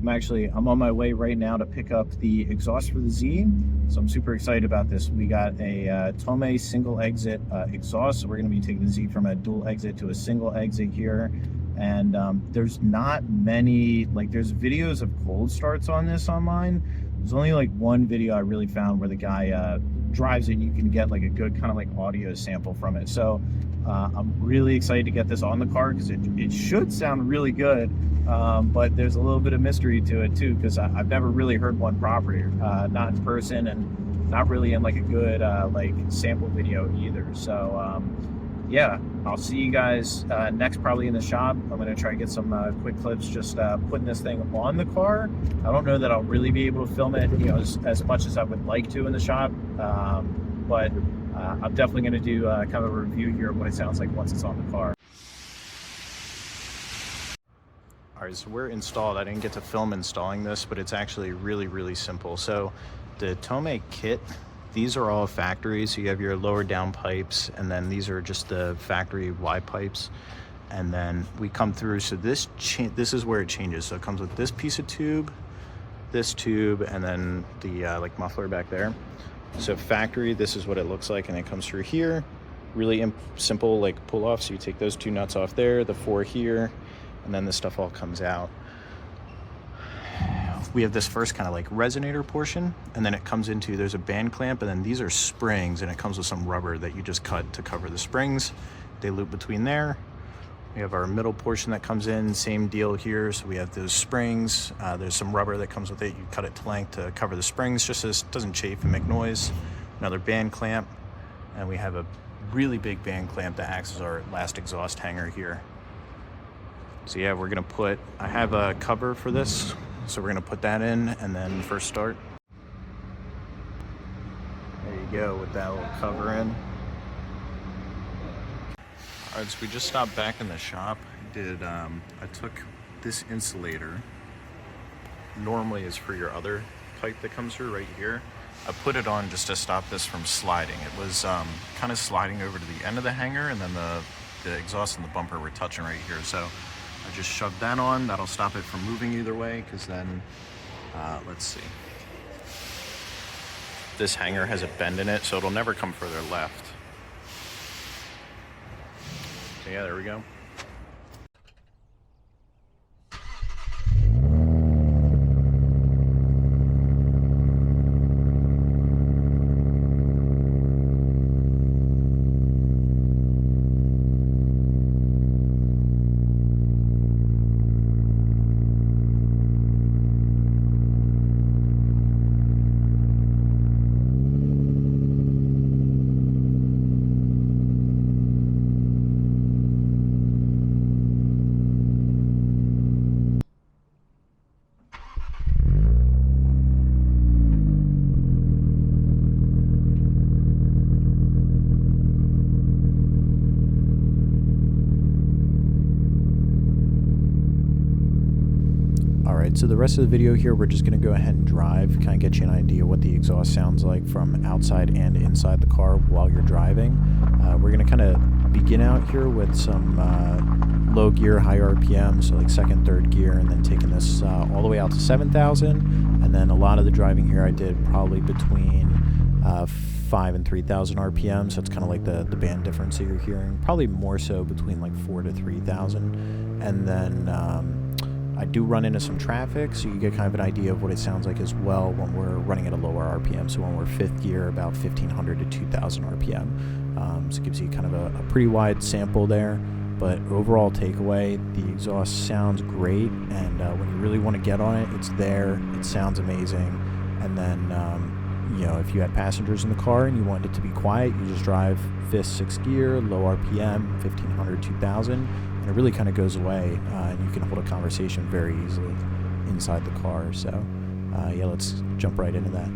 I'm on my way right now to pick up the exhaust for the Z. So I'm super excited about this. We got a Tomei single exit exhaust. So we're going to be taking the Z from a dual exit to a single exit here. And there's not many, like there's videos of cold starts on this online. There's only like one video I really found where the guy drives it and you can get like a good kind of like audio sample from it. So I'm really excited to get this on the car because it should sound really good. But there's a little bit of mystery to it too, because I've never really heard one properly, not in person and not really in like a good like sample video either. So yeah, I'll see you guys next probably in the shop. I'm going to try to get some quick clips just putting this thing on the car. I don't know that I'll really be able to film it, you know, as much as I would like to in the shop, but I'm definitely going to do kind of a review here of what it sounds like once it's on the car. All right, so we're installed. I didn't get to film installing this, but it's actually really, really simple. So the Tomei kit, these are all factory. So you have your lower down pipes, and then these are just the factory wide pipes. And then we come through, so this is where it changes. So it comes with this piece of tube, this tube, and then the like muffler back there. So factory, this is what it looks like, and it comes through here. Really simple like pull off. So you take those two nuts off there, the 4 here, and then this stuff all comes out. We have this first kind of like resonator portion, and then it comes into, there's a band clamp, and then these are springs, and it comes with some rubber that you just cut to cover the springs. They loop between there. We have our middle portion that comes in, same deal here. So we have those springs. There's some rubber that comes with it. You cut it to length to cover the springs, just so it doesn't chafe and make noise. Another band clamp, and we have a really big band clamp that acts as our last exhaust hanger here. So yeah, we're gonna put, I have a cover for this, so we're gonna put that in and then first start. There you go, with that little cover in. All right, so we just stopped back in the shop. I took this insulator, normally is for your other pipe that comes through right here. I put it on just to stop this from sliding. It was kind of sliding over to the end of the hanger, and then the exhaust and the bumper were touching right here. So I just shoved that on. That'll stop it from moving either way, because then, let's see. This hanger has a bend in it, so it'll never come further left. So yeah, there we go. So the rest of the video here, we're just going to go ahead and drive, kind of get you an idea what the exhaust sounds like from outside and inside the car while you're driving. We're going to kind of begin out here with some low gear, high RPM, so like second, third gear, and then taking this all the way out to 7,000. And then a lot of the driving here I did probably between 5 and 3,000 RPM, so it's kind of like the band difference that you're hearing, probably more so between like 4 to 3,000. And then I do run into some traffic, so you get kind of an idea of what it sounds like as well when we're running at a lower RPM. So when we're fifth gear, about 1,500 to 2,000 RPM. So it gives you kind of a pretty wide sample there. But overall takeaway, the exhaust sounds great, and when you really want to get on it, it's there. It sounds amazing. And then, you know, if you had passengers in the car and you wanted it to be quiet, you just drive fifth, sixth gear, low RPM, 1,500, 2,000. It really kind of goes away, and you can hold a conversation very easily inside the car. So yeah, let's jump right into that.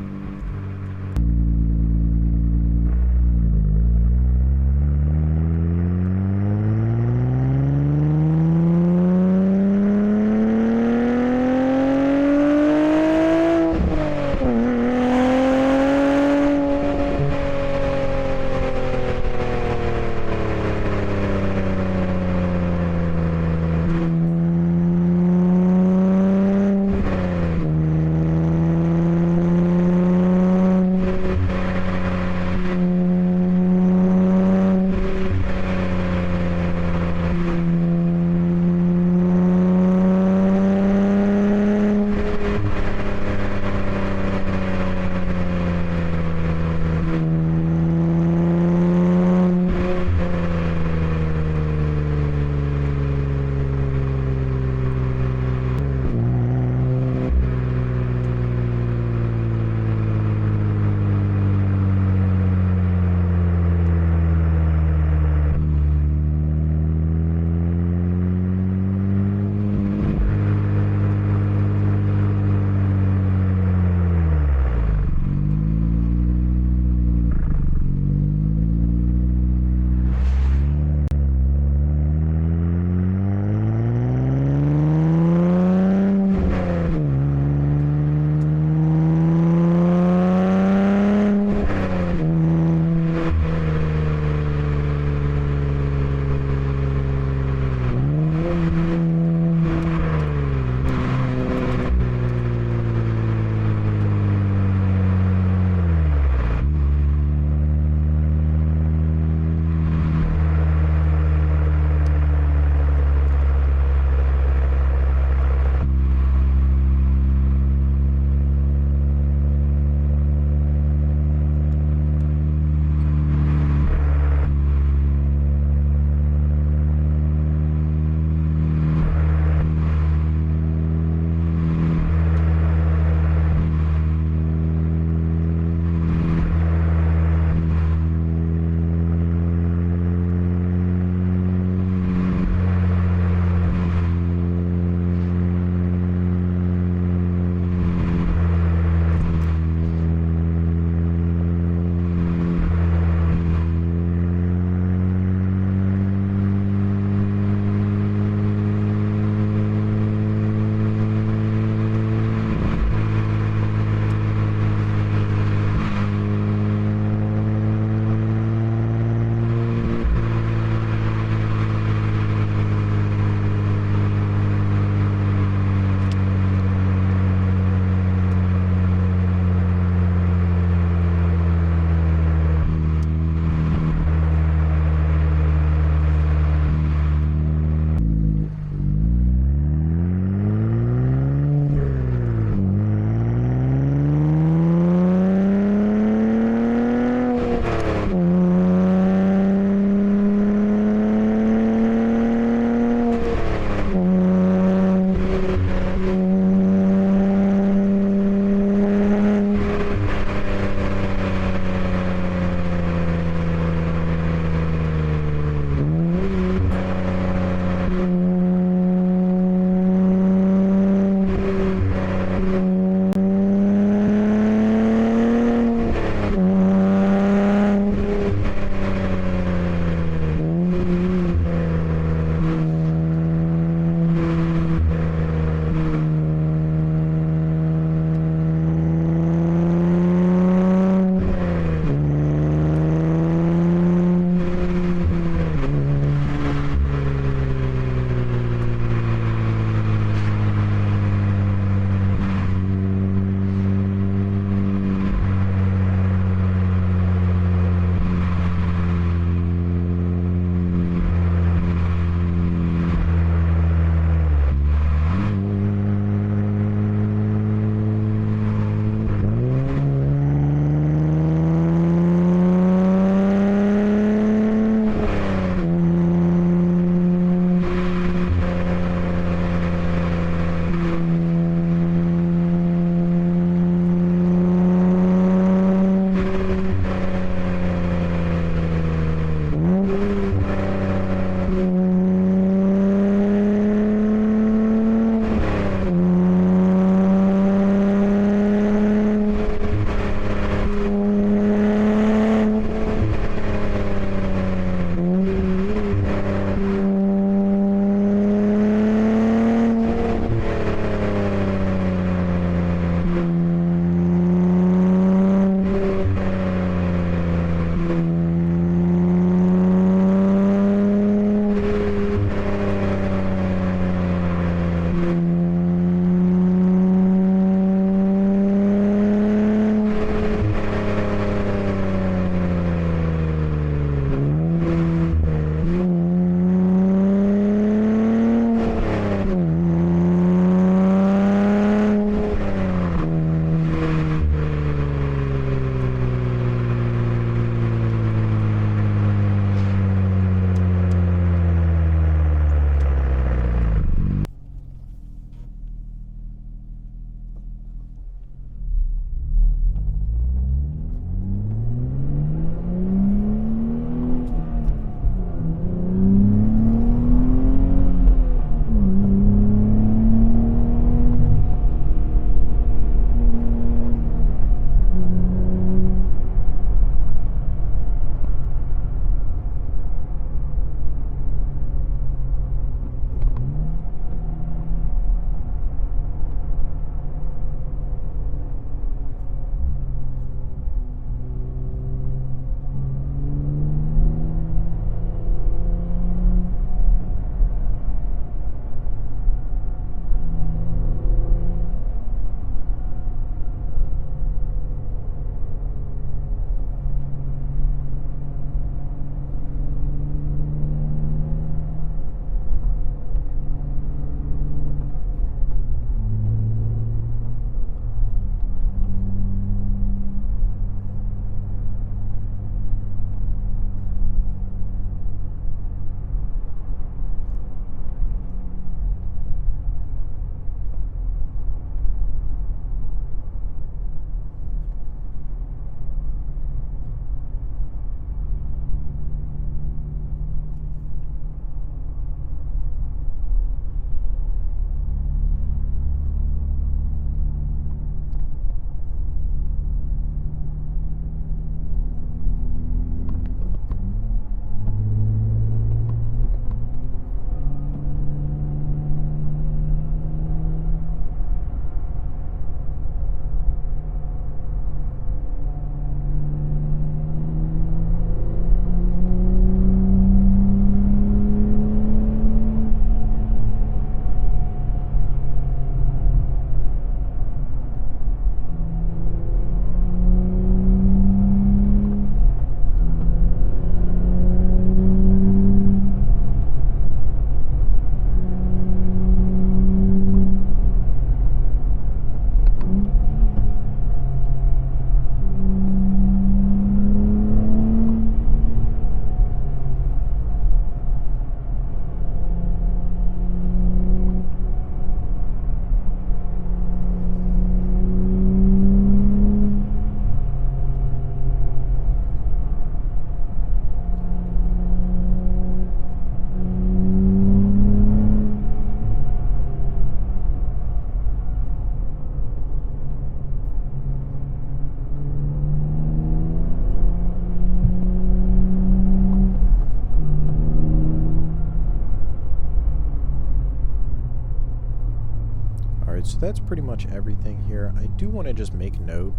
Alright, so that's pretty much everything here. I do want to just make note,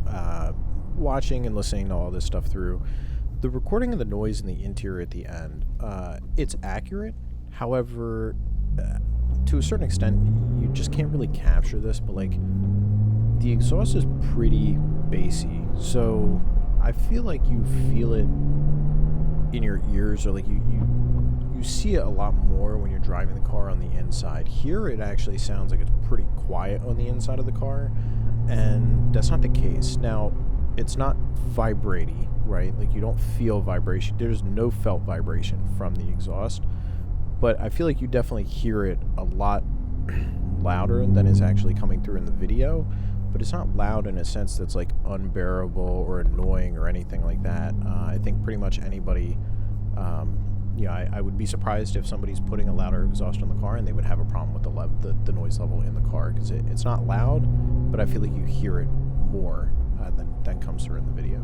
watching and listening to all this stuff through, the recording of the noise in the interior at the end, it's accurate. However, to a certain extent, you just can't really capture this, but like, the exhaust is pretty bassy, so I feel like you feel it in your ears, or like you see it a lot more when you're driving the car on the inside. Here it actually sounds like it's pretty quiet on the inside of the car, and that's not the case. Now, it's not vibrating, right? Like, you don't feel vibration. There's no felt vibration from the exhaust, but I feel like you definitely hear it a lot louder than is actually coming through in the video. But it's not loud in a sense that's like unbearable or annoying or anything like that. I think pretty much anybody, I would be surprised if somebody's putting a louder exhaust on the car and they would have a problem with the noise level in the car, because it's not loud, but I feel like you hear it more than comes through in the video.